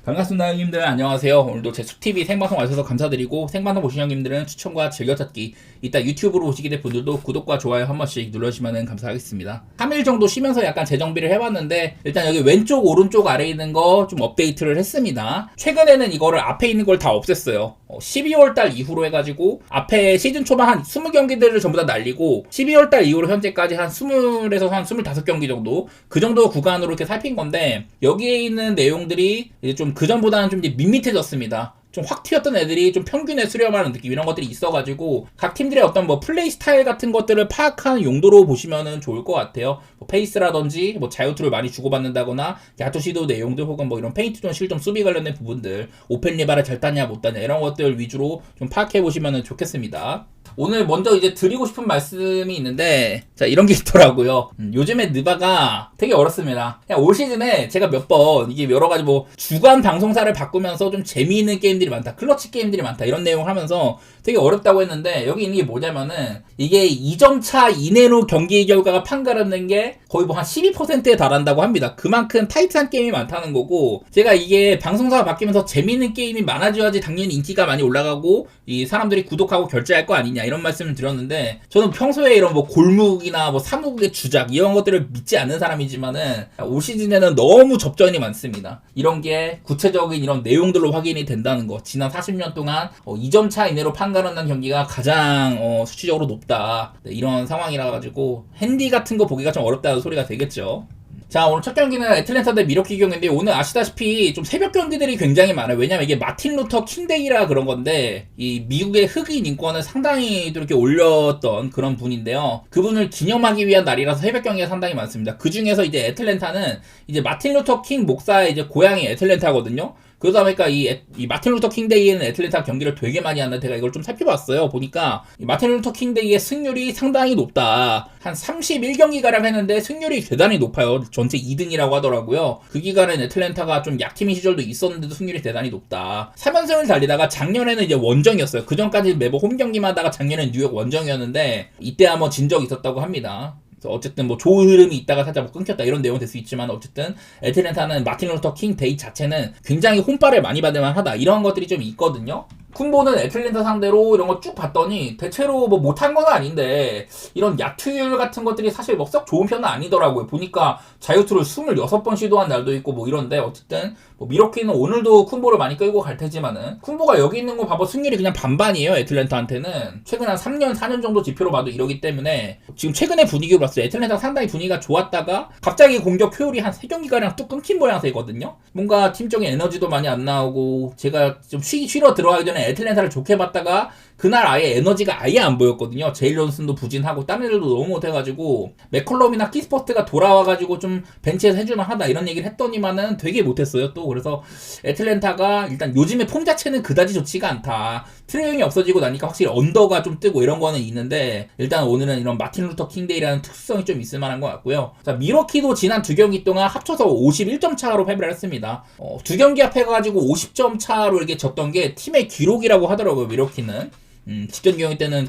반갑습니다 형님들, 안녕하세요. 오늘도 제 숲TV 생방송 와주셔서 감사드리고, 생방송 보신 형님들은 추천과 즐겨찾기, 이따 유튜브로 보시게 될 분들도 구독과 좋아요 한 번씩 눌러주시면 감사하겠습니다. 3일 정도 쉬면서 약간 재정비를 해봤는데, 일단 여기 왼쪽 오른쪽 아래에 있는 거 좀 업데이트를 했습니다. 최근에는 이거를 앞에 있는 걸 다 없앴어요. 12월달 이후로 해가지고 앞에 시즌 초반 한 20경기들을 전부 다 날리고, 12월달 이후로 현재까지 한 20에서 한 25경기 정도, 그 정도 구간으로 이렇게 살핀 건데, 여기에 있는 내용들이 이제 좀 그전보다는 좀 이제 밋밋해졌습니다. 좀 확 튀었던 애들이 좀 평균에 수렴하는 느낌, 이런 것들이 있어가지고 각 팀들의 어떤 뭐 플레이 스타일 같은 것들을 파악하는 용도로 보시면은 좋을 것 같아요. 뭐 페이스라든지 뭐 자유투를 많이 주고받는다거나 야투 시도 내용들, 혹은 뭐 이런 페인트존 실점 수비 관련된 부분들, 오펜 리바를 잘 따냐 못 따냐 이런 것들 위주로 좀 파악해 보시면은 좋겠습니다. 오늘 먼저 이제 드리고 싶은 말씀이 있는데, 자, 이런 게 있더라고요. 요즘에 느바가 되게 어렵습니다. 그냥 올 시즌에 제가 몇 번 이게 여러 가지 뭐 주간 방송사를 바꾸면서 좀 재미있는 게임들이 많다, 클러치 게임들이 많다, 이런 내용을 하면서 되게 어렵다고 했는데, 여기 있는 게 뭐냐면은 이게 2점 차 이내로 경기 결과가 판가름된 게 거의 뭐 한 12%에 달한다고 합니다. 그만큼 타이트한 게임이 많다는 거고, 제가 이게 방송사가 바뀌면서 재미있는 게임이 많아져야지 당연히 인기가 많이 올라가고 이 사람들이 구독하고 결제할 거 아니냐, 이런 말씀을 드렸는데, 저는 평소에 이런 뭐 골묵이나 뭐 사무국의 주작 이런 것들을 믿지 않는 사람이지만은 올 시즌에는 너무 접전이 많습니다. 이런 게 구체적인 이런 내용들로 확인이 된다는 거. 지난 40년 동안 2점 차 이내로 판가름난 경기가 가장 수치적으로 높다, 네, 이런 상황이라 가지고 핸디 같은 거 보기가 좀 어렵다는 소리가 되겠죠. 자, 오늘 첫 경기는 애틀랜타 대 미러키 경기인데, 오늘 아시다시피 좀 새벽 경기들이 굉장히 많아요. 왜냐면 이게 마틴 루터 킹데이라 그런 건데, 이 미국의 흑인 인권을 상당히 또 이렇게 올렸던 그런 분인데요. 그분을 기념하기 위한 날이라서 새벽 경기가 상당히 많습니다. 그 중에서 이제 애틀랜타는 이제 마틴 루터 킹 목사의 이제 고향이 애틀랜타거든요. 그러다 보니까 이 마틴 루터 킹데이에는 애틀랜타 경기를 되게 많이 하는데, 제가 이걸 좀 살펴봤어요. 보니까 이 마틴 루터 킹데이의 승률이 상당히 높다. 한 31경기가량 했는데 승률이 대단히 높아요. 전체 2등이라고 하더라고요. 그 기간엔 애틀랜타가 좀 약팀인 시절도 있었는데도 승률이 대단히 높다. 3연승을 달리다가 작년에는 이제 원정이었어요. 그 전까지 매번 홈경기만 하다가 작년엔 뉴욕 원정이었는데, 이때 한번 진 적이 있었다고 합니다. 어쨌든 뭐 좋은 흐름이 있다가 살짝 뭐 끊겼다, 이런 내용은 될 수 있지만, 어쨌든 애틀랜타는 마틴 루터 킹 데이 자체는 굉장히 홈발을 많이 받을만 하다, 이런 것들이 좀 있거든요. 쿤보는 애틀랜타 상대로 이런 거 쭉 봤더니 대체로 뭐 못한 건 아닌데, 이런 야투율 같은 것들이 사실 뭐 썩 좋은 편은 아니더라고요. 보니까 자유투를 26번 시도한 날도 있고 뭐 이런데, 어쨌든 뭐 미러키는 오늘도 쿤보를 많이 끌고 갈 테지만은, 쿤보가 여기 있는 거 봐봐 승률이 그냥 반반이에요. 애틀랜타한테는 최근 한 3년 4년 정도 지표로 봐도 이러기 때문에, 지금 최근의 분위기로 봤어요. 애틀랜타가 상당히 분위기가 좋았다가 갑자기 공격 효율이 한 3경기가량 뚝 끊긴 모양새거든요. 뭔가 팀적인 에너지도 많이 안 나오고, 제가 좀 쉬러 들어가기 전에 애틀랜타를 좋게 봤다가 그날 아예 에너지가 아예 안 보였거든요. 제일 존슨도 부진하고 다른 애들도 너무 못해가지고, 맥컬럼이나 키스퍼트가 돌아와가지고 좀 벤치에서 해줄만 하다, 이런 얘기를 했더니만은 되게 못했어요 또. 그래서 애틀랜타가 일단 요즘에 폼 자체는 그다지 좋지가 않다. 트레이 형이 없어지고 나니까 확실히 언더가 좀 뜨고 이런 거는 있는데, 일단 오늘은 이런 마틴 루터 킹데이라는 특수성이 좀 있을 만한 것 같고요. 자, 미러키도 지난 2경기 동안 합쳐서 51점 차로 패배를 했습니다. 2경기 합해가지고 50점 차로 이렇게 졌던 게 팀의 기록이라고 하더라고요, 미러키는. 직전 경기 때는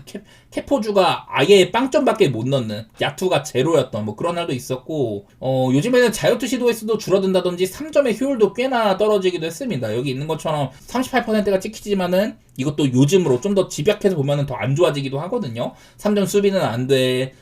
캐포주가 아예 빵점밖에 못 넣는, 야투가 제로였던 뭐 그런 날도 있었고, 요즘에는 자유투 시도에서도 줄어든다든지 3점의 효율도 꽤나 떨어지기도 했습니다. 여기 있는 것처럼 38%가 찍히지만은 이것도 요즘으로 좀 더 집약해서 보면은 더 안 좋아지기도 하거든요. 3점 수비는 안 돼.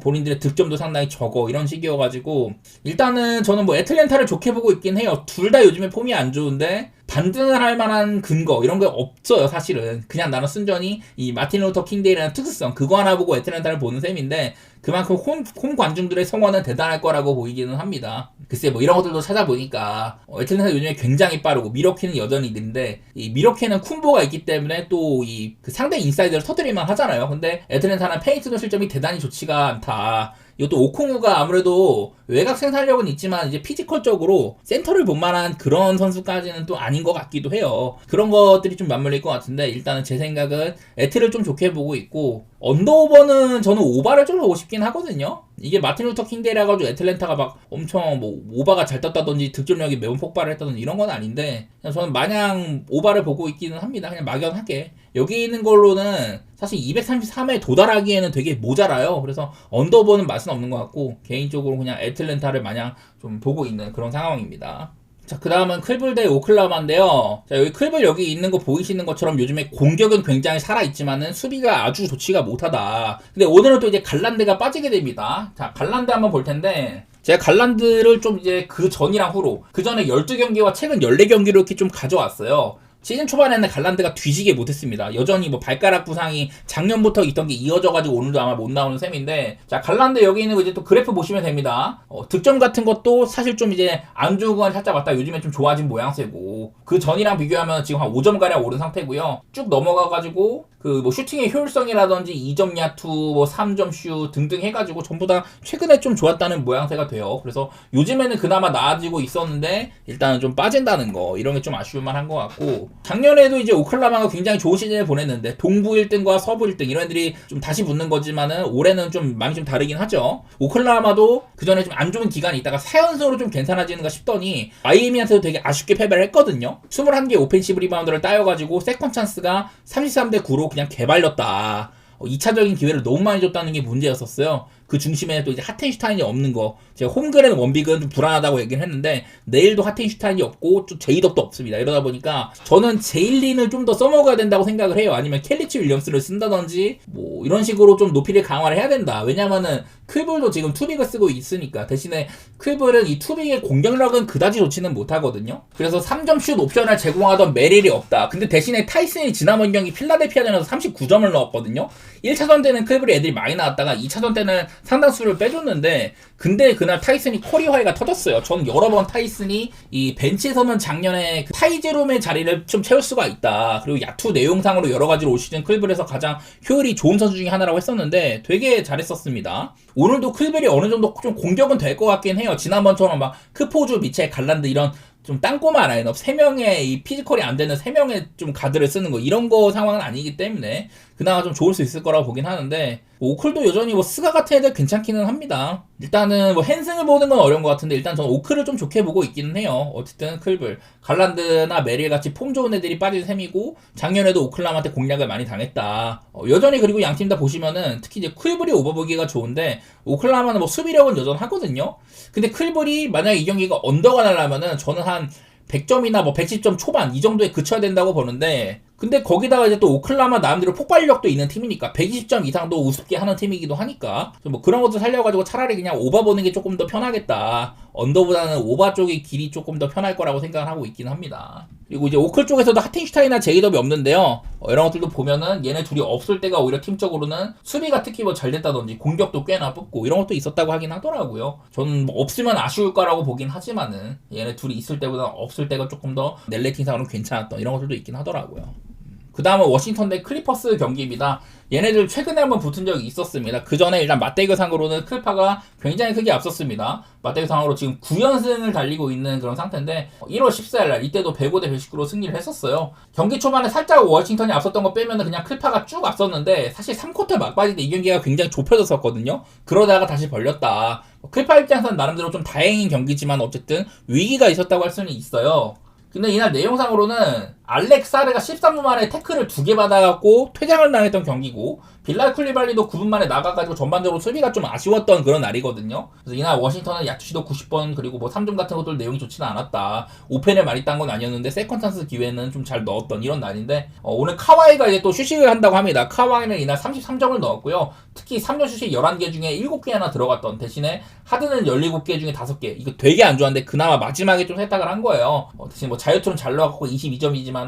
본인들의 득점도 상당히 적어, 이런 식이어가지고, 일단은 저는 뭐 애틀랜타를 좋게 보고 있긴 해요. 둘 다 요즘에 폼이 안 좋은데 반등을 할 만한 근거 이런 게 없어요. 사실은 그냥 나는 순전히 이 마틴 루터 킹데이라는 특수성, 그거 하나 보고 애틀랜타를 보는 셈인데, 그만큼 홈 관중들의 성원은 대단할 거라고 보이기는 합니다. 글쎄 뭐 이런 것들도 찾아보니까 애틀랜타 요즘에 굉장히 빠르고, 미러키는 여전히 느린데, 이 미러키는 쿤보가 있기 때문에 또 이 그 상대 인사이드를 터뜨릴만 하잖아요. 근데 애틀랜타는 페인트도 실점이 대단히 좋지가 않다. 이것도 오콩우가 아무래도 외곽 생산력은 있지만 이제 피지컬적으로 센터를 볼 만한 그런 선수까지는 또 아닌 것 같기도 해요. 그런 것들이 좀 맞물릴 것 같은데, 일단은 제 생각은 애틀을 좀 좋게 보고 있고, 언더오버는 저는 오바를 좀 하고 싶긴 하거든요. 이게 마틴 루터 킹데이라 가지고 애틀랜타가 막 엄청 뭐 오바가 잘 떴다든지 득점력이 매운 폭발을 했다든지 이런 건 아닌데, 그냥 저는 마냥 오바를 보고 있기는 합니다. 그냥 막연하게. 여기 있는 걸로는 사실 233에 도달하기에는 되게 모자라요. 그래서 언더오버는 맛은 없는 것 같고, 개인적으로 그냥 애틀랜타를 마냥 좀 보고 있는 그런 상황입니다. 자, 그 다음은 클블 대 오클라호마인데요. 자, 여기 클블 여기 있는 거 보이시는 것처럼 요즘에 공격은 굉장히 살아있지만은 수비가 아주 좋지가 못하다. 근데 오늘은 또 이제 갈란드가 빠지게 됩니다. 자, 갈란드 한번 볼 텐데, 제가 갈란드를 좀 이제 그 전이랑 후로, 그 전에 12경기와 최근 14경기로 이렇게 좀 가져왔어요. 시즌 초반에는 갈란드가 뒤지게 못했습니다. 여전히 뭐 발가락 부상이 작년부터 있던 게 이어져가지고 오늘도 아마 못 나오는 셈인데, 자, 갈란드 여기 있는 거 이제 또 그래프 보시면 됩니다. 득점 같은 것도 사실 좀 이제 안 좋은 건 살짝 왔다 요즘에 좀 좋아진 모양새고, 그 전이랑 비교하면 지금 한 5점가량 오른 상태고요. 쭉 넘어가가지고 그 뭐 슈팅의 효율성이라든지 2점 야투, 뭐 3점 슛 등등 해가지고 전부 다 최근에 좀 좋았다는 모양새가 돼요. 그래서 요즘에는 그나마 나아지고 있었는데 일단은 좀 빠진다는 거, 이런 게 좀 아쉬울만 한 것 같고, 작년에도 이제 오클라호마가 굉장히 좋은 시즌을 보냈는데 동부 1등과 서부 1등 이런 애들이 좀 다시 붙는 거지만은 올해는 좀 많이 좀 다르긴 하죠. 오클라호마도 그 전에 좀 안 좋은 기간이 있다가 4연승으로 좀 괜찮아지는가 싶더니 마이애미한테도 되게 아쉽게 패배를 했거든요. 21개 오펜시브 리바운드를 따여가지고 세컨 찬스가 33대 9로 그냥 개발렸다. 2차적인 기회를 너무 많이 줬다는 게 문제였었어요. 그 중심에 또 이제 하텐슈타인이 없는 거, 제가 홈그랜 원빅은 좀 불안하다고 얘기를 했는데 내일도 하텐슈타인이 없고 또 제이덥도 없습니다. 이러다 보니까 저는 제일린을 좀 더 써먹어야 된다고 생각을 해요. 아니면 켈리치 윌리엄스를 쓴다든지 뭐 이런 식으로 좀 높이를 강화를 해야 된다. 왜냐면은 클블도 지금 투빅을 쓰고 있으니까. 대신에 클블은 이 투빅의 공격력은 그다지 좋지는 못하거든요. 그래서 3점 슛 옵션을 제공하던 메릴이 없다. 근데 대신에 타이슨이 지난번 경기 필라델피아전에서 39점을 넣었거든요. 1차전 때는 클블이 애들이 많이 나왔다가 2차전 때는 상당수를 빼줬는데, 근데 그날 타이슨이 코리화이가 터졌어요. 전 여러 번 타이슨이 이 벤치에서는 작년에 그 타이제롬의 자리를 좀 채울 수가 있다. 그리고 야투 내용상으로 여러 가지로 올 시즌 클블에서 가장 효율이 좋은 선수 중에 하나라고 했었는데 되게 잘했었습니다. 오늘도 클블이 어느 정도 좀 공격은 될 것 같긴 해요. 지난번처럼 막 크포주, 미첼, 갈란드 이런 좀 땅꼬마 라인업 3명의 이 피지컬이 안 되는 3명의 좀 가드를 쓰는 거, 이런 거 상황은 아니기 때문에 그나마 좀 좋을 수 있을 거라고 보긴 하는데, 오클도 여전히 뭐 스가 같은 애들 괜찮기는 합니다. 일단은 뭐 헨승을 보는 건 어려운 것 같은데 일단 저는 오클을 좀 좋게 보고 있기는 해요. 어쨌든 클블, 갈란드나 메릴 같이 폼 좋은 애들이 빠진 셈이고, 작년에도 오클라호마한테 공략을 많이 당했다. 여전히, 그리고 양팀 다 보시면은 특히 이제 클블이 오버보기가 좋은데 오클라호마는 뭐 수비력은 여전하거든요. 근데 클블이 만약에 이 경기가 언더가 나려면은 저는 한 100점이나 뭐 110점 초반 이 정도에 그쳐야 된다고 보는데, 근데 거기다가 이제 또 오클라호마 나름대로 폭발력도 있는 팀이니까 120점 이상도 우습게 하는 팀이기도 하니까 뭐 그런 것도 살려가지고 차라리 그냥 오바 보는 게 조금 더 편하겠다. 언더보다는 오바 쪽의 길이 조금 더 편할 거라고 생각을 하고 있긴 합니다. 그리고 이제 오클 쪽에서도 하텐슈타인이나 제이덥이 없는데요. 이런 것들도 보면은 얘네 둘이 없을 때가 오히려 팀적으로는 수비가 특히 뭐 잘 됐다든지 공격도 꽤나 뽑고 이런 것도 있었다고 하긴 하더라고요. 저는 뭐 없으면 아쉬울 거라고 보긴 하지만은 얘네 둘이 있을 때보다 없을 때가 조금 더 넬레팅상으로 괜찮았던 이런 것들도 있긴 하더라고요. 그 다음은 워싱턴 대 클리퍼스 경기입니다. 얘네들 최근에 한번 붙은 적이 있었습니다. 그 전에 일단 맞대결상으로는 클파가 굉장히 크게 앞섰습니다. 맞대결상으로 지금 9연승을 달리고 있는 그런 상태인데 1월 14일날 이때도 105대 119로 승리를 했었어요. 경기 초반에 살짝 워싱턴이 앞섰던 거 빼면은 그냥 클파가 쭉 앞섰는데, 사실 3쿼터 막바지 때 이 경기가 굉장히 좁혀졌었거든요. 그러다가 다시 벌렸다. 클파 입장에서는 나름대로 좀 다행인 경기지만 어쨌든 위기가 있었다고 할 수는 있어요. 근데 이날 내용상으로는 알렉사르가 13분 만에 태클을 2개 받아갖고 퇴장을 당했던 경기고, 빌라 쿨리발리도 9분 만에 나가가지고 전반적으로 수비가 좀 아쉬웠던 그런 날이거든요. 그래서 이날 워싱턴은 야투시도 90번, 그리고 뭐 3점 같은 것들 내용이 좋지는 않았다. 오펜을 많이 딴 건 아니었는데 세컨 찬스 기회는 좀 잘 넣었던 이런 날인데, 오늘 카와이가 이제 또 휴식을 한다고 합니다. 카와이는 이날 33점을 넣었고요. 특히 3점 슛이 11개 중에 7개나 들어갔던, 대신에 하드는 17개 중에 5개. 이거 되게 안 좋았는데 그나마 마지막에 좀 세탁을 한 거예요. 대신 뭐 자유투는 잘 넣어갖고 22점이지만은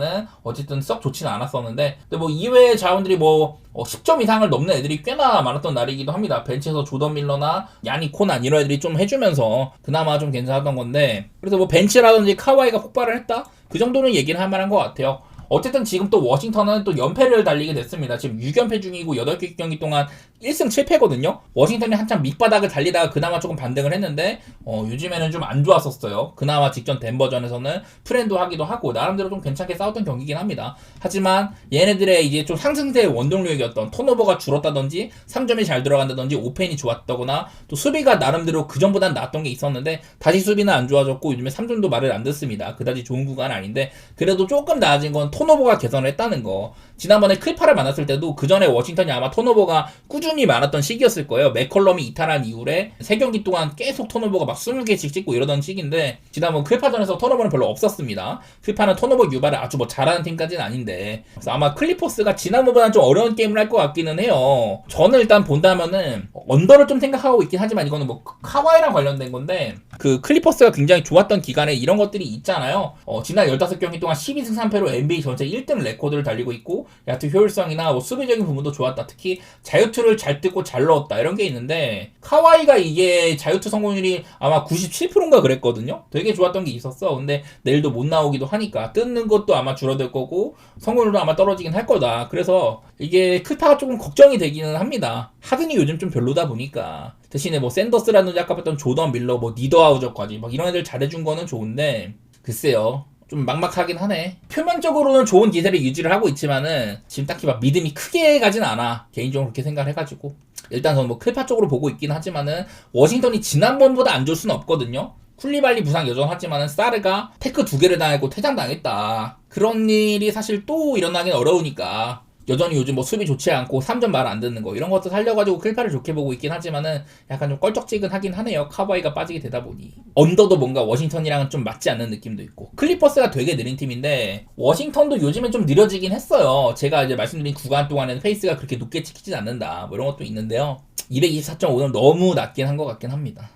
어쨌든 썩 좋지는 않았었는데, 근데 뭐 이외의 자원들이 뭐 10점 이상을 넘는 애들이 꽤나 많았던 날이기도 합니다. 벤치에서 조던 밀러나 야니 코난 이런 애들이 좀 해주면서 그나마 좀 괜찮았던 건데, 그래서 뭐 벤치라든지 카와이가 폭발을 했다? 그 정도는 얘기는 할 만한 것 같아요. 어쨌든 지금 또 워싱턴은 또 연패를 달리게 됐습니다. 지금 6연패 중이고 8개 경기 동안 1승 7패거든요. 워싱턴이 한참 밑바닥을 달리다가 그나마 조금 반등을 했는데 요즘에는 좀 안 좋았었어요. 그나마 직전 덴버전에서는 프렌도 하기도 하고 나름대로 좀 괜찮게 싸웠던 경기긴 합니다. 하지만 얘네들의 이제 좀 상승세의 원동력이었던 턴오버가 줄었다든지 3점이 잘 들어간다든지 오펜이 좋았다거나 또 수비가 나름대로 그전보단 나았던 게 있었는데 다시 수비는 안 좋아졌고 요즘에 3점도 말을 안 듣습니다. 그다지 좋은 구간 아닌데 그래도 조금 나아진 건 턴오버가 개선을 했다는 거. 지난번에 클파를 만났을 때도 그 전에 워싱턴이 아마 턴오버가 꾸준히 많았던 시기였을 거예요. 맥컬럼이 이탈한 이후에 3경기 동안 계속 턴오버가 막 20개씩 찍고 이러던 시기인데 지난번 클파전에서 턴오버는 별로 없었습니다. 클파는 턴오버 유발을 아주 뭐 잘하는 팀까지는 아닌데 그래서 아마 클리퍼스가 지난번보다는 좀 어려운 게임을 할 것 같기는 해요. 저는 일단 본다면은 언더를 좀 생각하고 있긴 하지만 이거는 뭐 카와이랑 관련된 건데 그 클리퍼스가 굉장히 좋았던 기간에 이런 것들이 있잖아요. 지난 15경기 동안 12승 3패로 NBA 전체 1등 레코드를 달리고 있고 야투 효율성이나 뭐 수비적인 부분도 좋았다. 특히 자유투를 잘 뜯고 잘 넣었다. 이런 게 있는데 카와이가 이게 자유투 성공률이 아마 97%인가 그랬거든요. 되게 좋았던 게 있었어. 근데 내일도 못 나오기도 하니까 뜯는 것도 아마 줄어들 거고 성공률도 아마 떨어지긴 할 거다. 그래서 이게 클파가 조금 걱정이 되기는 합니다. 하든이 요즘 좀 별로다 보니까 대신에 뭐 샌더스라든지 아까 봤던 조던 밀러 뭐 니더하우저까지 막 이런 애들 잘해준 거는 좋은데 글쎄요. 좀 막막하긴 하네. 표면적으로는 좋은 기세를 유지를 하고 있지만은 지금 딱히 막 믿음이 크게 가진 않아. 개인적으로 그렇게 생각을 해가지고 일단 저는 뭐 클파 쪽으로 보고 있긴 하지만은 워싱턴이 지난번보다 안 좋을 수는 없거든요. 쿨리발리 부상 여전하지만은 사르가 테크 2개를 당했고 퇴장당했다. 그런 일이 사실 또 일어나긴 어려우니까 여전히 요즘 뭐 수비 좋지 않고 3점 말 안 듣는 거 이런 것도 살려가지고 클파를 좋게 보고 있긴 하지만은 약간 좀 껄쩍지근하긴 하네요. 카와이가 빠지게 되다 보니 언더도 뭔가 워싱턴이랑은 좀 맞지 않는 느낌도 있고 클리퍼스가 되게 느린 팀인데 워싱턴도 요즘엔 좀 느려지긴 했어요. 제가 이제 말씀드린 구간 동안에는 페이스가 그렇게 높게 찍히진 않는다 뭐 이런 것도 있는데요. 224.5는 너무 낮긴 한 것 같긴 합니다.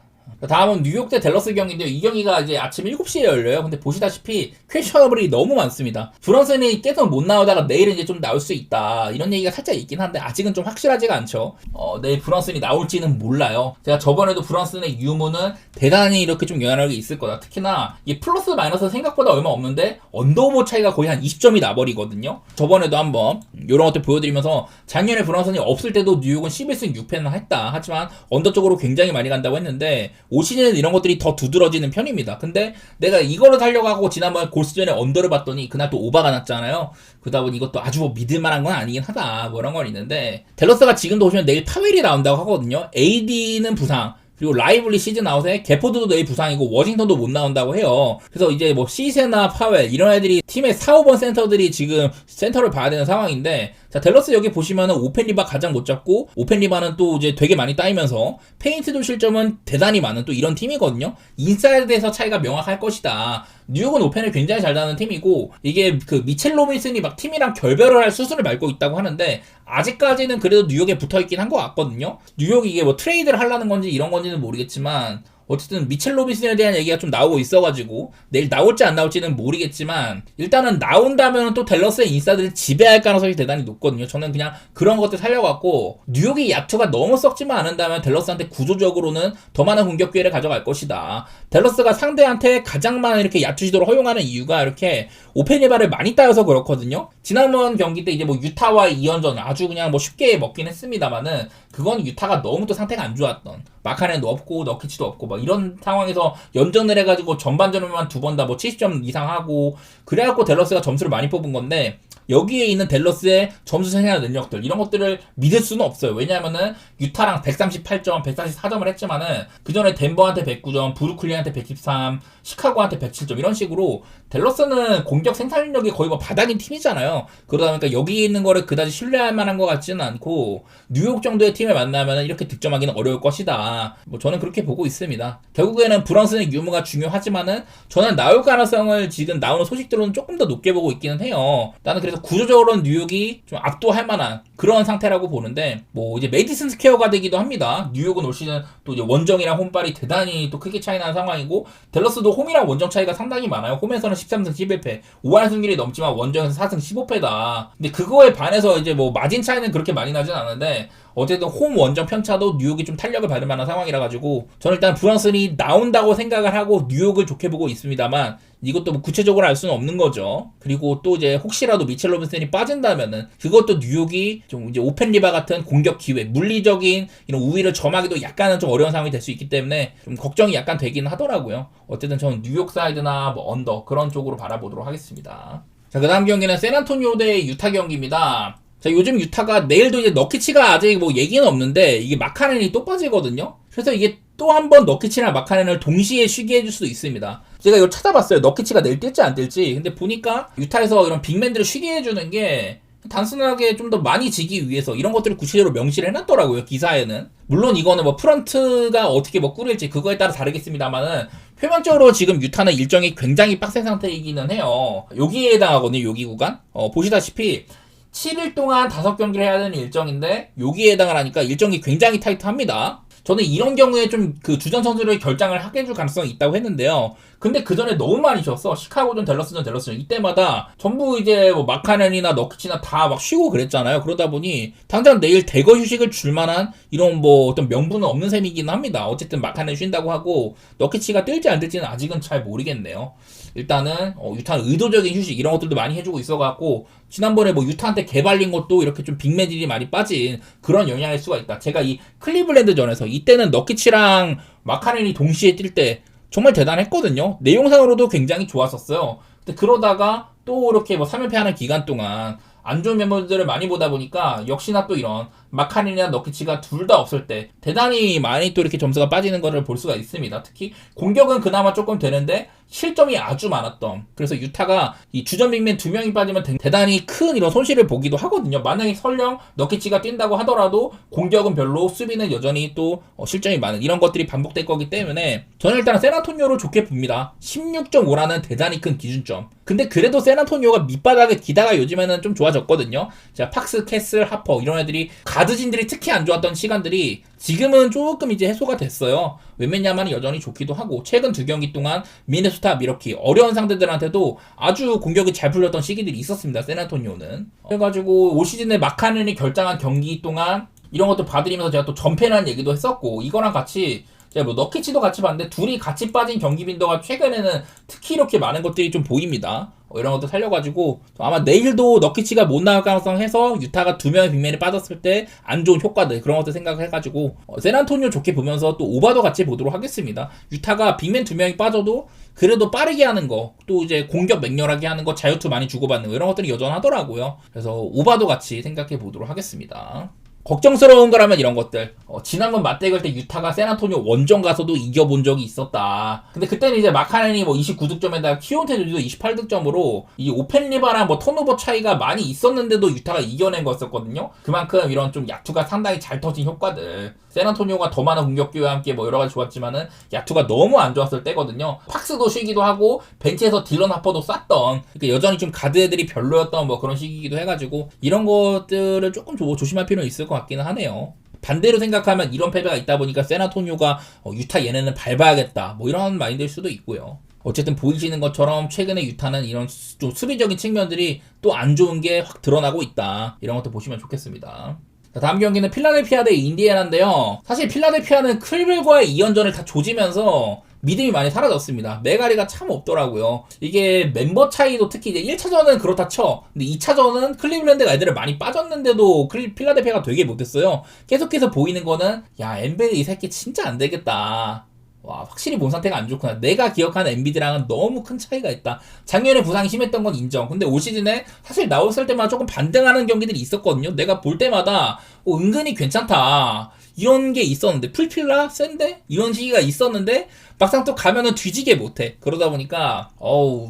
다음은 뉴욕 대 댈러스 경기인데요. 이 경기가 이제 아침 7시에 열려요. 근데 보시다시피 퀘셔너블이 너무 많습니다. 브런슨이 계속 못 나오다가 내일은 이제 좀 나올 수 있다. 이런 얘기가 살짝 있긴 한데 아직은 좀 확실하지가 않죠. 내일 브런슨이 나올지는 몰라요. 제가 저번에도 브런슨의 유무는 대단히 이렇게 좀 영향력이 있을 거다. 특히나 이 플러스 마이너스 생각보다 얼마 없는데 언더오버 차이가 거의 한 20점이 나버리거든요. 저번에도 한번 이런 것들 보여드리면서 작년에 브런슨이 없을 때도 뉴욕은 11승 6패는 했다. 하지만 언더 쪽으로 굉장히 많이 간다고 했는데 올 시즌에는 이런 것들이 더 두드러지는 편입니다. 근데 내가 이거를 살려고 하고 지난번 골시즌에 언더를 봤더니 그날 또 오바가 났잖아요. 그러다 보니 이것도 아주 뭐 믿을만한 건 아니긴 하다. 뭐 이런 건 있는데 댈러스가 지금도 보시면 내일 파웰이 나온다고 하거든요. AD는 부상. 그리고 라이블리 시즌 아웃에 게포드도 내일 부상이고 워싱턴도 못 나온다고 해요. 그래서 이제 뭐 시세나 파웰 이런 애들이 팀의 4, 5번 센터들이 지금 센터를 봐야 되는 상황인데 자 댈러스 여기 보시면은 오펜 리바 가장 못 잡고 오펜 리바는 또 이제 되게 많이 따이면서 페인트도 실점은 대단히 많은 또 이런 팀이거든요. 인사이드에서 차이가 명확할 것이다. 뉴욕은 오펜을 굉장히 잘 다는 팀이고 이게 그 미첼 로빈슨이 막 팀이랑 결별을 할 수순을 밟고 있다고 하는데 아직까지는 그래도 뉴욕에 붙어있긴 한 것 같거든요. 뉴욕이 이게 뭐 트레이드를 하려는 건지 이런 건지는 모르겠지만 어쨌든 미첼 로빈슨에 대한 얘기가 좀 나오고 있어가지고 내일 나올지 안 나올지는 모르겠지만 일단은 나온다면 또 댈러스의 인사이드를 지배할 가능성이 대단히 높거든요. 저는 그냥 그런 것들 살려갖고 뉴욕이 야투가 너무 썩지만 않은다면 댈러스한테 구조적으로는 더 많은 공격 기회를 가져갈 것이다. 댈러스가 상대한테 가장 많은 이렇게 야투 시도를 허용하는 이유가 이렇게 오펜리바를 많이 따여서 그렇거든요. 지난번 경기 때 이제 뭐 유타와의 2연전 아주 그냥 뭐 쉽게 먹긴 했습니다만은 그건 유타가 너무 또 상태가 안 좋았던 마카넨도 없고 너키치도 없고 막 이런 상황에서 연전을 해가지고 전반전에만 2번 다 뭐 70점 이상 하고 그래갖고 댈러스가 점수를 많이 뽑은 건데 여기에 있는 댈러스의 점수 생산 능력들 이런 것들을 믿을 수는 없어요. 왜냐하면은 유타랑 138점, 144점을 했지만은 그 전에 덴버한테 109점, 브루클린한테 113, 시카고한테 107점 이런 식으로 댈러스는 공격 생산 능력이 거의 뭐 바닥인 팀이잖아요. 그러다 보니까 여기 있는 거를 그다지 신뢰할 만한 것 같지는 않고 뉴욕 정도의 팀을 만나면은 이렇게 득점하기는 어려울 것이다. 뭐 저는 그렇게 보고 있습니다. 결국에는 브런슨의 유무가 중요하지만은 저는 나올 가능성을 지금 나오는 소식들로는 조금 더 높게 보고 있기는 해요. 나는 그래서 구조적으로는 뉴욕이 좀 압도할 만한 그런 상태라고 보는데 뭐 이제 메디슨 스퀘어가 되기도 합니다. 뉴욕은 올 시즌 또 이제 원정이랑 홈발이 대단히 또 크게 차이 나는 상황이고 댈러스도 홈이랑 원정 차이가 상당히 많아요. 홈에서는 13승 11패 5할 승률이 넘지만 원정에서 4승 15패다. 근데 그거에 반해서 이제 뭐 마진 차이는 그렇게 많이 나진 않은데 어쨌든 홈 원정 편차도 뉴욕이 좀 탄력을 받을 만한 상황이라 가지고 저는 일단 브런슨이 나온다고 생각을 하고 뉴욕을 좋게 보고 있습니다만 이것도 뭐 구체적으로 알 수는 없는 거죠. 그리고 또 이제 혹시라도 미첼 로빈슨이 빠진다면은 그것도 뉴욕이 좀 이제 오펜 리바 같은 공격 기회, 물리적인 이런 우위를 점하기도 약간은 좀 어려운 상황이 될 수 있기 때문에 좀 걱정이 약간 되긴 하더라고요. 어쨌든 저는 뉴욕 사이드나 뭐 언더 그런 쪽으로 바라보도록 하겠습니다. 자, 그 다음 경기는 샌안토니오 대 유타 경기입니다. 자, 요즘 유타가 내일도 이제 너키치가 아직 뭐 얘기는 없는데 이게 마카넨이 또 빠지거든요. 그래서 이게 또 한 번 너키치랑 마카넨을 동시에 쉬게 해줄 수도 있습니다. 제가 이거 찾아봤어요. 너키치가 내일 뛸지 안 뛸지. 근데 보니까 유타에서 이런 빅맨들을 쉬게 해주는 게 단순하게 좀 더 많이 지기 위해서 이런 것들을 구체적으로 명시를 해놨더라고요, 기사에는. 물론 이거는 뭐 프런트가 어떻게 뭐 꾸릴지 그거에 따라 다르겠습니다만은 표면적으로 지금 유타는 일정이 굉장히 빡센 상태이기는 해요. 여기에 해당하거든요, 여기 구간. 보시다시피 7일 동안 5경기를 해야 되는 일정인데 여기에 해당을 하니까 일정이 굉장히 타이트합니다. 저는 이런 경우에 좀 그 주전 선수를 결장을 하게 해줄 가능성이 있다고 했는데요. 근데 그 전에 너무 많이 쉬었어. 시카고전, 댈러스전 이때마다 전부 이제 뭐 마카넨이나 너키치나 다 막 쉬고 그랬잖아요. 그러다 보니 당장 내일 대거 휴식을 줄 만한 이런 뭐 어떤 명분은 없는 셈이긴 합니다. 어쨌든 마카넨 쉰다고 하고 너키치가 뛸지 안 뛸지는 아직은 잘 모르겠네요. 일단은 유타는 의도적인 휴식 이런 것들도 많이 해주고 있어갖고 지난번에 뭐 유타한테 개발린 것도 이렇게 좀 빅매질이 많이 빠진 그런 영향일 수가 있다. 제가 이 클리블랜드전에서 이때는 너키치랑 마카넨이 동시에 뛸 때 정말 대단했거든요. 내용상으로도 굉장히 좋았었어요. 근데 그러다가 또 이렇게 뭐 3연패 하는 기간 동안 안 좋은 멤버들을 많이 보다 보니까 역시나 또 이런 마카넨이나 너키치가 둘 다 없을 때 대단히 많이 또 이렇게 점수가 빠지는 것을 볼 수가 있습니다. 특히 공격은 그나마 조금 되는데 실점이 아주 많았던, 그래서 유타가 이 주전 빅맨 2명이 빠지면 대단히 큰 이런 손실을 보기도 하거든요. 만약에 설령 너키치가 뛴다고 하더라도 공격은 별로, 수비는 여전히 또 실점이 많은 이런 것들이 반복될 거기 때문에 저는 일단 샌안토니오를 좋게 봅니다. 16.5라는 대단히 큰 기준점. 근데 그래도 샌안토니오가 밑바닥에 기다가 요즘에는 좀 좋아졌거든요. 자, 팍스, 캐슬, 하퍼 이런 애들이 가드진들이 특히 안 좋았던 시간들이 지금은 조금 이제 해소가 됐어요. 웬맨야만이 여전히 좋기도 하고 최근 2경기 동안 미네소타, 미러키 어려운 상대들한테도 아주 공격이 잘 풀렸던 시기들이 있었습니다. 샌안토니오는. 그래가지고 올 시즌에 마카넨이 결장한 경기 동안 이런 것도 봐드리면서 제가 또 전패라는 얘기도 했었고 이거랑 같이 제가 뭐 너키치도 같이 봤는데 둘이 같이 빠진 경기 빈도가 최근에는 특히 이렇게 많은 것들이 좀 보입니다. 이런 것도 살려가지고 아마 내일도 너키치가 못 나올 가능성 해서 유타가 2명의 빅맨이 빠졌을 때 안 좋은 효과들 그런 것들 생각해가지고 샌안토니오 좋게 보면서 또 오바도 같이 보도록 하겠습니다. 유타가 빅맨 2명이 빠져도 그래도 빠르게 하는 거, 또 이제 공격 맹렬하게 하는 거, 자유투 많이 주고받는 거 이런 것들이 여전하더라고요. 그래서 오바도 같이 생각해 보도록 하겠습니다. 걱정스러운 거라면 이런 것들. 지난번 맞대결 때 유타가 샌안토니오 원정 가서도 이겨본 적이 있었다. 근데 그때는 이제 마카넨이 뭐 29득점에다가 키온테드도 28득점으로 이 오펜리바랑 뭐 턴오버 차이가 많이 있었는데도 유타가 이겨낸 거였었거든요. 그만큼 이런 좀 야투가 상당히 잘 터진 효과들. 샌안토니오가 더 많은 공격기와 함께 뭐 여러 가지 좋았지만은 야투가 너무 안 좋았을 때거든요. 팍스도 쉬기도 하고 벤치에서 딜런 하퍼도 쐈던, 그러니까 여전히 좀 가드 애들이 별로였던 뭐 그런 시기이기도 해가지고 이런 것들을 조금 조심할 필요는 있을 것 같기는 하네요. 반대로 생각하면 이런 패배가 있다 보니까 샌안토니오가 유타 얘네는 밟아야겠다 뭐 이런 마인드일 수도 있고요. 어쨌든 보이시는 것처럼 최근에 유타는 이런 좀 수비적인 측면들이 또 안 좋은 게 확 드러나고 있다. 이런 것도 보시면 좋겠습니다. 자, 다음 경기는 필라델피아 대 인디애나인데요. 사실 필라델피아는 클릴과의 2연전을 다 조지면서 믿음이 많이 사라졌습니다. 메가리가 참 없더라고요. 이게 멤버 차이도 특히 이제 1차전은 그렇다 쳐. 근데 2차전은 클리블랜드가 애들을 많이 빠졌는데도 필라델피아가 되게 못했어요. 계속해서 보이는 거는 야, 엠비드 이 새끼 진짜 안 되겠다. 와, 확실히 몸 상태가 안 좋구나. 내가 기억하는 엔비드랑은 너무 큰 차이가 있다. 작년에 부상이 심했던 건 인정. 근데 올 시즌에 사실 나왔을 때마다 조금 반등하는 경기들이 있었거든요. 내가 볼 때마다 은근히 괜찮다. 이런 게 있었는데 풀필라? 센데? 이런 시기가 있었는데 막상 또 가면은 뒤지게 못해. 그러다 보니까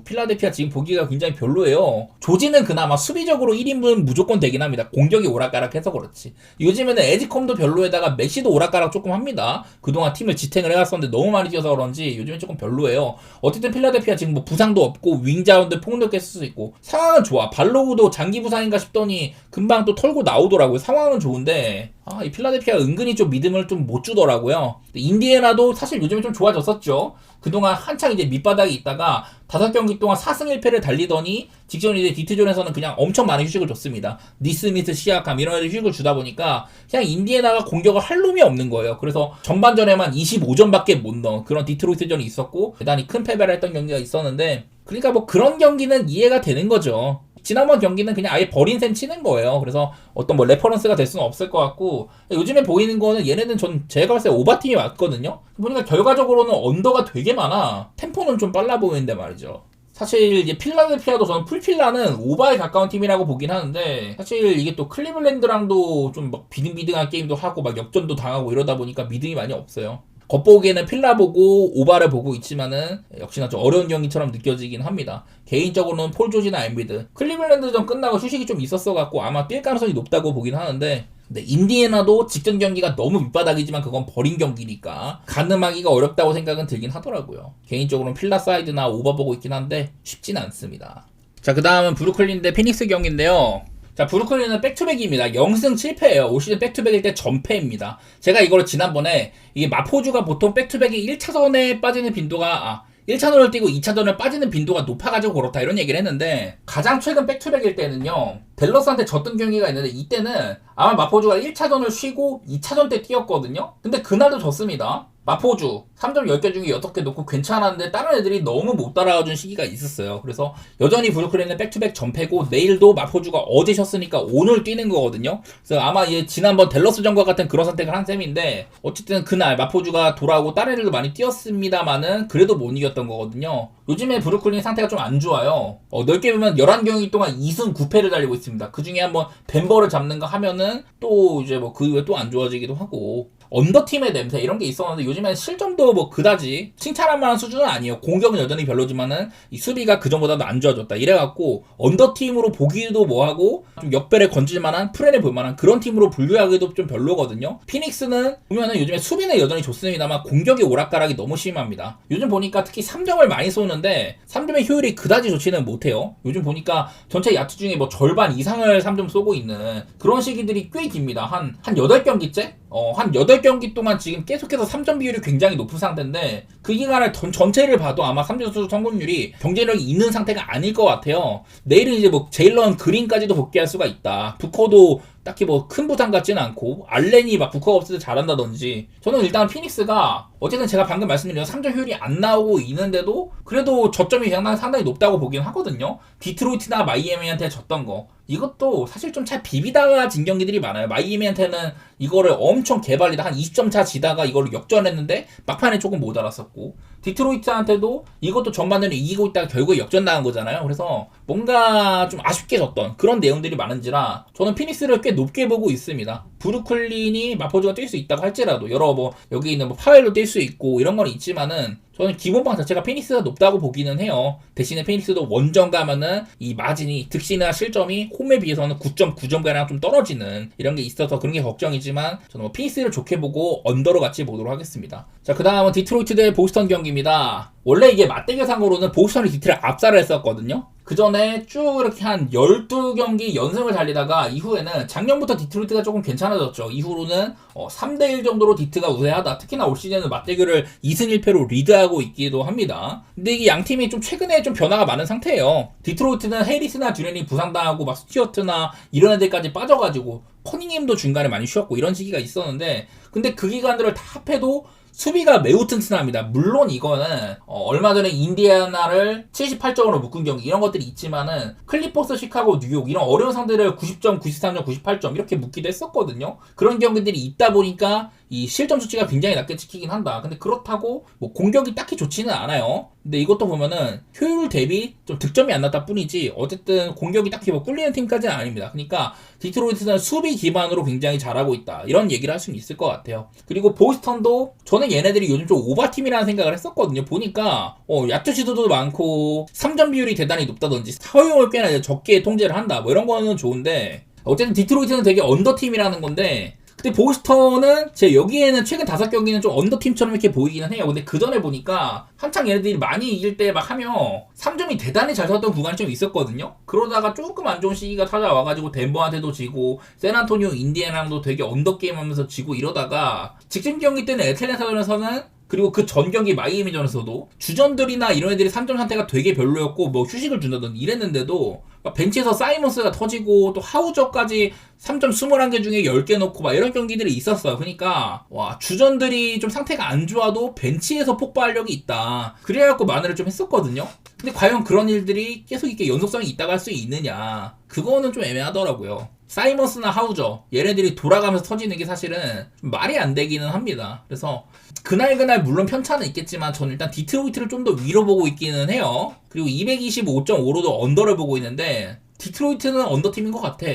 필라델피아 지금 보기가 굉장히 별로예요. 조지는 그나마 수비적으로 1인분 무조건 되긴 합니다. 공격이 오락가락해서 그렇지. 요즘에는 에지컴도 별로에다가 메시도 오락가락 조금 합니다. 그동안 팀을 지탱을 해왔었는데 너무 많이 뛰어서 그런지 요즘엔 조금 별로예요. 어쨌든 필라델피아 지금 뭐 부상도 없고 윙자운드 폭력했을 수 있고 상황은 좋아. 발로우도 장기 부상인가 싶더니 금방 또 털고 나오더라고요. 상황은 좋은데 이 필라델피아 은근히 좀 믿음을 좀 못 주더라고요. 인디애나도 사실 요즘에 좀 좋아졌었죠. 그동안 한창 이제 밑바닥에 있다가 5경기 동안 4승 1패를 달리더니 직전 이제 디트존에서는 그냥 엄청 많은 휴식을 줬습니다. 니스미스, 시아캄 이런 애들 휴식을 주다 보니까 그냥 인디애나가 공격을 할 놈이 없는 거예요. 그래서 전반전에만 25점밖에 못 넣은 그런 디트로이트전이 있었고 대단히 큰 패배를 했던 경기가 있었는데, 그러니까 뭐 그런 경기는 이해가 되는 거죠. 지난번 경기는 그냥 아예 버린 셈 치는 거예요. 그래서 어떤 뭐 레퍼런스가 될 수는 없을 것 같고, 요즘에 보이는 거는 얘네는 제가 봤을 때 오바팀이 맞거든요. 보니까 결과적으로는 언더가 되게 많아. 템포는 좀 빨라 보이는데 말이죠. 사실 이제 필라델피아도 저는 풀필라는 오바에 가까운 팀이라고 보긴 하는데, 사실 이게 또 클리블랜드랑도 좀 막 비등비등한 게임도 하고 막 역전도 당하고 이러다 보니까 믿음이 많이 없어요. 겉보기에는 필라 보고 오바를 보고 있지만은 역시나 좀 어려운 경기처럼 느껴지긴 합니다. 개인적으로는 폴 조지나 엠비드 클리블랜드전 끝나고 휴식이 좀 있었어갖고 아마 뛸 가능성이 높다고 보긴 하는데, 근데 인디애나도 직전 경기가 너무 밑바닥이지만 그건 버린 경기니까 가늠하기가 어렵다고 생각은 들긴 하더라고요. 개인적으로는 필라 사이드나 오바 보고 있긴 한데 쉽진 않습니다. 자, 그 다음은 브루클린 대 피닉스 경기인데요. 자, 브루클린은 백투백입니다. 0승 7패예요. 올 시즌 백투백일 때 전패입니다. 제가 이걸 지난번에 이게 마포주가 보통 백투백이 1차전에 빠지는 빈도가 1차전을 뛰고 2차전을 빠지는 빈도가 높아가지고 그렇다 이런 얘기를 했는데, 가장 최근 백투백일 때는요 댈러스한테 졌던 경기가 있는데 이때는 아마 마포주가 1차전을 쉬고 2차전 때 뛰었거든요. 근데 그날도 졌습니다. 마포주 3점 10개 중에 6개 놓고 괜찮았는데 다른 애들이 너무 못 따라와준 시기가 있었어요. 그래서 여전히 브루클린은 백투백 전패고, 내일도 마포주가 어제 졌으니까 오늘 뛰는 거거든요. 그래서 아마 지난번 댈러스전과 같은 그런 선택을 한 셈인데, 어쨌든 그날 마포주가 돌아오고 다른 애들도 많이 뛰었습니다만은 그래도 못 이겼던 거거든요. 요즘에 브루클린 상태가 좀 안 좋아요. 넓게 보면 11경기 동안 2승 9패를 달리고 있습니다. 그 중에 한번 덴버를 잡는 거 하면은 또 이제 뭐 그 이후에 또 안 좋아지기도 하고, 언더팀의 냄새 이런 게 있었는데 요즘엔 실점도 뭐 그다지 칭찬할 만한 수준은 아니에요. 공격은 여전히 별로지만은 이 수비가 그전보다도 안 좋아졌다 이래갖고 언더팀으로 보기도 뭐하고 좀 역배를 건질 만한, 프렌에 볼 만한 그런 팀으로 분류하기도 좀 별로거든요. 피닉스는 보면은 요즘에 수비는 여전히 좋습니다만 공격의 오락가락이 너무 심합니다. 요즘 보니까 특히 3점을 많이 쏘는데 3점의 효율이 그다지 좋지는 못해요. 요즘 보니까 전체 야투 중에 뭐 절반 이상을 3점 쏘고 있는 그런 시기들이 꽤 깁니다. 한 8경기째? 한 8경기 동안 지금 계속해서 3점 비율이 굉장히 높은 상태인데, 그 기간을 전체를 봐도 아마 3점 성공률이 경쟁력이 있는 상태가 아닐 것 같아요. 내일은 이제 뭐 제일런 그린까지도 복귀할 수가 있다. 부커도 딱히 뭐 큰 부상 같지는 않고, 알렌이 막 부커가 없을 때 잘한다든지. 저는 일단 피닉스가 어쨌든 제가 방금 말씀드린 3점 효율이 안 나오고 있는데도 그래도 저점이 그냥 상당히 높다고 보긴 하거든요. 디트로이트나 마이애미한테 졌던 거 이것도 사실 좀 잘 비비다가 진 경기들이 많아요. 마이애미한테는 이거를 엄청 개발이다 한 20점 차 지다가 이거를 역전했는데 막판에 조금 못 알았었고, 디트로이트한테도 이것도 전반전에 이기고 있다가 결국에 역전당한 거잖아요. 그래서 뭔가 좀 아쉽게 졌던 그런 내용들이 많은지라 저는 피닉스를 꽤 높게 보고 있습니다. 브루클린이 마포주가 뛸 수 있다고 할지라도 여러 뭐 여기 있는 뭐 파웰로 뛸 수 있고 이런 건 있지만은 저는 기본방 자체가 피닉스가 높다고 보기는 해요. 대신에 피닉스도 원정 가면은 이 마진이, 득실이나 실점이 홈에 비해서는 9.9점가량 좀 떨어지는 이런 게 있어서 그런 게 걱정이지만, 저는 뭐 피닉스를 좋게 보고 언더로 같이 보도록 하겠습니다. 자, 그 다음은 디트로이트 대 보스턴 경기입니다. 원래 이게 맞대결상으로는 보스턴이 디트를 압살을 했었거든요. 그 전에 쭉 이렇게 한 12경기 연승을 달리다가 이후에는 작년부터 디트로이트가 조금 괜찮아졌죠. 이후로는 3대1 정도로 디트가 우세하다. 특히나 올 시즌은 맞대결을 2승 1패로 리드하고 있기도 합니다. 근데 이게 양 팀이 좀 최근에 좀 변화가 많은 상태예요. 디트로이트는 해리스나 듀렌이 부상당하고 막 스튜어트나 이런 애들까지 빠져가지고 커닝햄도 중간에 많이 쉬었고 이런 시기가 있었는데, 근데 그 기간들을 다 합해도 수비가 매우 튼튼합니다. 물론 이거는 얼마 전에 인디애나를 78점으로 묶은 경기 이런 것들이 있지만은 클리퍼스, 시카고, 뉴욕 이런 어려운 상대를 90점, 93점, 98점 이렇게 묶기도 했었거든요. 그런 경기들이 있다 보니까 이 실점 수치가 굉장히 낮게 찍히긴 한다. 근데 그렇다고 뭐 공격이 딱히 좋지는 않아요. 근데 이것도 보면은 효율 대비 좀 득점이 안 났다 뿐이지 어쨌든 공격이 딱히 뭐 꿀리는 팀까지는 아닙니다. 그러니까 디트로이트는 수비 기반으로 굉장히 잘하고 있다 이런 얘기를 할 수는 있을 것 같아요. 그리고 보스턴도 저는 얘네들이 요즘 좀 오버팀이라는 생각을 했었거든요. 보니까 야투 시도도 많고 3점 비율이 대단히 높다든지 허용을 꽤나 적게 통제를 한다 뭐 이런 거는 좋은데, 어쨌든 디트로이트는 되게 언더팀이라는 건데, 근데 보스턴은 제 여기에는 최근 5경기는 좀 언더팀처럼 이렇게 보이기는 해요. 근데 그 전에 보니까 한창 얘네들이 많이 이길 때 막 하면 3점이 대단히 잘 섰던 구간이 좀 있었거든요. 그러다가 조금 안 좋은 시기가 찾아와가지고 덴버한테도 지고 샌안토니오 인디애나랑도 되게 언더게임 하면서 지고 이러다가 직전 경기 때는 애틀랜타전에서는, 그리고 그 전 경기 마이애미전에서도 주전들이나 이런 애들이 3점 상태가 되게 별로였고 뭐 휴식을 준다든 이랬는데도 벤치에서 사이먼스가 터지고 또 하우저까지 3점 21개 중에 10개 넣고 막 이런 경기들이 있었어요. 그러니까 와, 주전들이 좀 상태가 안 좋아도 벤치에서 폭발력이 있다. 그래갖고 만회를 좀 했었거든요. 근데 과연 그런 일들이 계속 이렇게 연속성이 있다고 할 수 있느냐, 그거는 좀 애매하더라고요. 사이먼스나 하우저 얘네들이 돌아가면서 터지는 게 사실은 좀 말이 안 되기는 합니다. 그래서 그날 물론 편차는 있겠지만 저는 일단 디트로이트를 좀 더 위로 보고 있기는 해요. 그리고 225.5로도 언더를 보고 있는데, 디트로이트는 언더팀인 것 같아.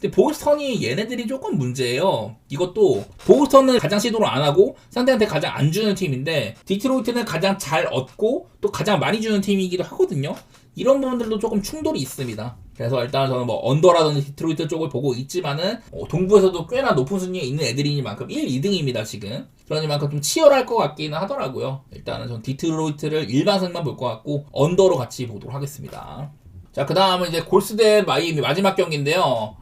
근데 보스턴이 얘네들이 조금 문제예요. 이것도 보스턴은 가장 시도를 안 하고 상대한테 가장 안 주는 팀인데 디트로이트는 가장 잘 얻고 또 가장 많이 주는 팀이기도 하거든요. 이런 부분들도 조금 충돌이 있습니다. 그래서 일단 저는 뭐 언더라든지 디트로이트 쪽을 보고 있지만은 동부에서도 꽤나 높은 순위에 있는 애들이니만큼 1, 2등입니다 지금. 그러니만큼 좀 치열할 것 같기는 하더라고요. 일단은 전 디트로이트를 일반승만 볼 것 같고 언더로 같이 보도록 하겠습니다. 자, 그 다음은 이제 골스 대 마이애미 마지막 경기인데요.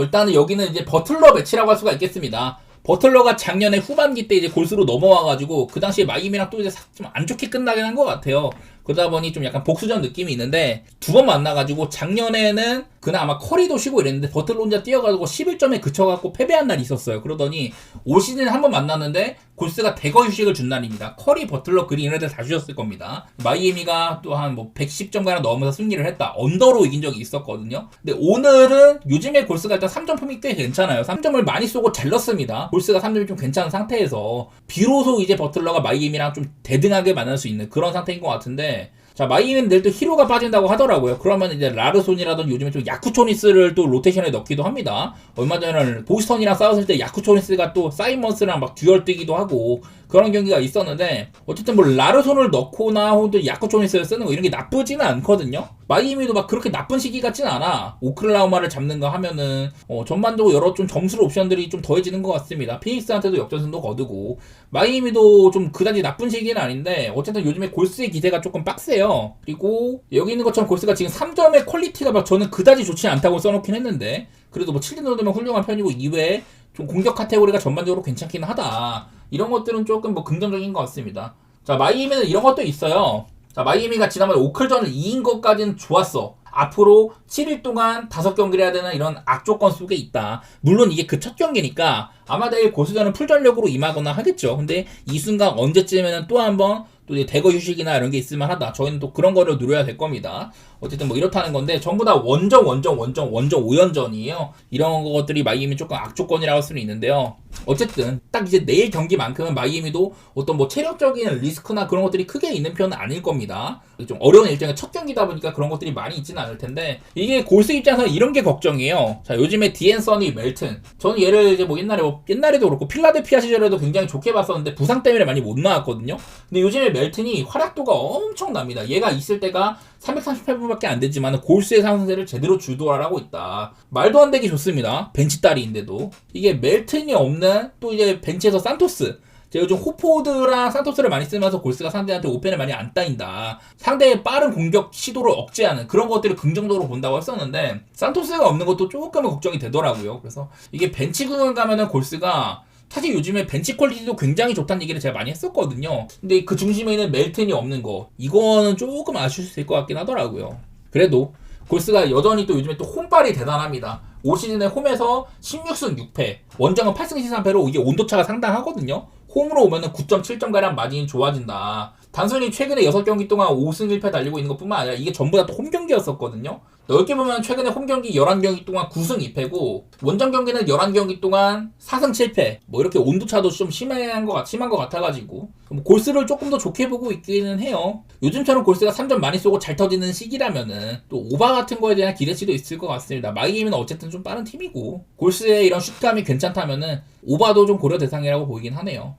일단은 여기는 이제 버틀러 매치라고 할 수가 있겠습니다. 버틀러가 작년에 후반기 때 이제 골스로 넘어와가지고 그 당시에 마이애미랑 또 이제 좀 안 좋게 끝나긴 한 것 같아요. 그러다 보니 좀 약간 복수전 느낌이 있는데 두 번 만나가지고 작년에는 그날 아마 커리도 쉬고 이랬는데 버틀러 혼자 뛰어가지고 11점에 그쳐갖고 패배한 날이 있었어요. 그러더니 올 시즌에 한 번 만났는데 골스가 대거 휴식을 준 날입니다. 커리, 버틀러, 그린 이런 애들 다 주셨을 겁니다. 마이애미가 또 한 뭐 110점가량 넘어서 승리를 했다. 언더로 이긴 적이 있었거든요. 근데 오늘은 요즘에 골스가 일단 3점 폼이 꽤 괜찮아요. 3점을 많이 쏘고 잘 넣습니다. 골스가 3점이 좀 괜찮은 상태에서 비로소 이제 버틀러가 마이애미랑 좀 대등하게 만날 수 있는 그런 상태인 것 같은데 자, 마이애미는 내일 또 히로가 빠진다고 하더라고요. 그러면 이제 라르손이라든지 요즘에 좀 야쿠초니스를 또 로테이션에 넣기도 합니다. 얼마 전에는 보스턴이랑 싸웠을 때 야쿠초니스가 또 사이먼스랑 막 듀얼 뛰기도 하고 그런 경기가 있었는데 어쨌든 뭐 라르손을 넣거나 혹은 야쿠초니스를 쓰는 거 이런 게 나쁘지는 않거든요. 마이애미도 막 그렇게 나쁜 시기 같진 않아. 오클라호마를 잡는 거 하면은 전반적으로 여러 좀 점수로 옵션들이 좀 더해지는 것 같습니다. 피닉스한테도 역전승도 거두고 마이애미도 좀 그다지 나쁜 시기는 아닌데 어쨌든 요즘에 골스의 기세가 조금 빡세요. 그리고 여기 있는 것처럼 골스가 지금 3점의 퀄리티가 막 저는 그다지 좋지 않다고 써놓긴 했는데 그래도 뭐 7점 정도면 훌륭한 편이고 이외에 좀 공격 카테고리가 전반적으로 괜찮긴 하다. 이런 것들은 조금 뭐 긍정적인 것 같습니다. 자, 마이애미는 이런 것도 있어요. 자, 마이애미가 지난번에 오클전을 이긴 것까지는 좋았어. 앞으로 7일 동안 5경기를 해야 되는 이런 악조건 속에 있다. 물론 이게 그 첫 경기니까 아마 내일 고수전은 풀전력으로 임하거나 하겠죠. 근데 이 순간 언제쯤에는 또 한번 또 이제 대거 휴식이나 이런 게 있을만 하다. 저희는 또 그런 거를 누려야 될 겁니다. 어쨌든 뭐 이렇다는 건데 전부 다 원정 5연전이에요. 이런 것들이 마이애미 조금 악조건이라고 할 수는 있는데요. 어쨌든 딱 이제 내일 경기만큼은 마이애미도 어떤 뭐 체력적인 리스크나 그런 것들이 크게 있는 편은 아닐 겁니다. 좀 어려운 일정의 첫 경기다 보니까 그런 것들이 많이 있지는 않을 텐데 이게 골스 입장에서는 이런 게 걱정이에요. 자, 요즘에 디앤서니, 멜튼 저는 얘를 이제 뭐 옛날에도 그렇고 필라델피아 시절에도 굉장히 좋게 봤었는데 부상 때문에 많이 못 나왔거든요. 근데 요즘에 멜튼이 활약도가 엄청납니다. 얘가 있을 때가 338분밖에 안 되지만 골스의 상승세를 제대로 주도하고 있다. 말도 안 되게 좋습니다. 벤치 딸이인데도 이게 멜튼이 없는 또 이제 벤치에서 산토스 제가 요즘 호포드랑 산토스를 많이 쓰면서 골스가 상대한테 오펜을 많이 안 따인다. 상대의 빠른 공격 시도를 억제하는 그런 것들을 긍정적으로 본다고 했었는데 산토스가 없는 것도 조금은 걱정이 되더라고요. 그래서 이게 벤치 구간 가면은 골스가 사실 요즘에 벤치 퀄리티도 굉장히 좋다는 얘기를 제가 많이 했었거든요. 근데 그 중심에 있는 멜튼이 없는 거 이거는 조금 아쉬울 수 있을 것 같긴 하더라고요. 그래도 골스가 여전히 또 요즘에 또 홈발이 대단합니다. 올 시즌에 홈에서 16승 6패 원정은 8승 13패로 이게 온도차가 상당하거든요. 홈으로 오면은 9.7점가량 마진이 좋아진다. 단순히 최근에 6경기 동안 5승 1패 달리고 있는 것뿐만 아니라 이게 전부 다 또 홈경기였었거든요. 넓게 보면 최근에 홈경기 11경기 동안 9승 2패고 원정 경기는 11경기 동안 4승 7패 뭐 이렇게 온도차도 좀 심한 것 같아가지고 뭐 골스를 조금 더 좋게 보고 있기는 해요. 요즘처럼 골스가 3점 많이 쏘고 잘 터지는 시기라면은 또 오바 같은 거에 대한 기대치도 있을 것 같습니다. 마이애미는 어쨌든 좀 빠른 팀이고 골스의 이런 슛감이 괜찮다면은 오바도 좀 고려 대상이라고 보이긴 하네요.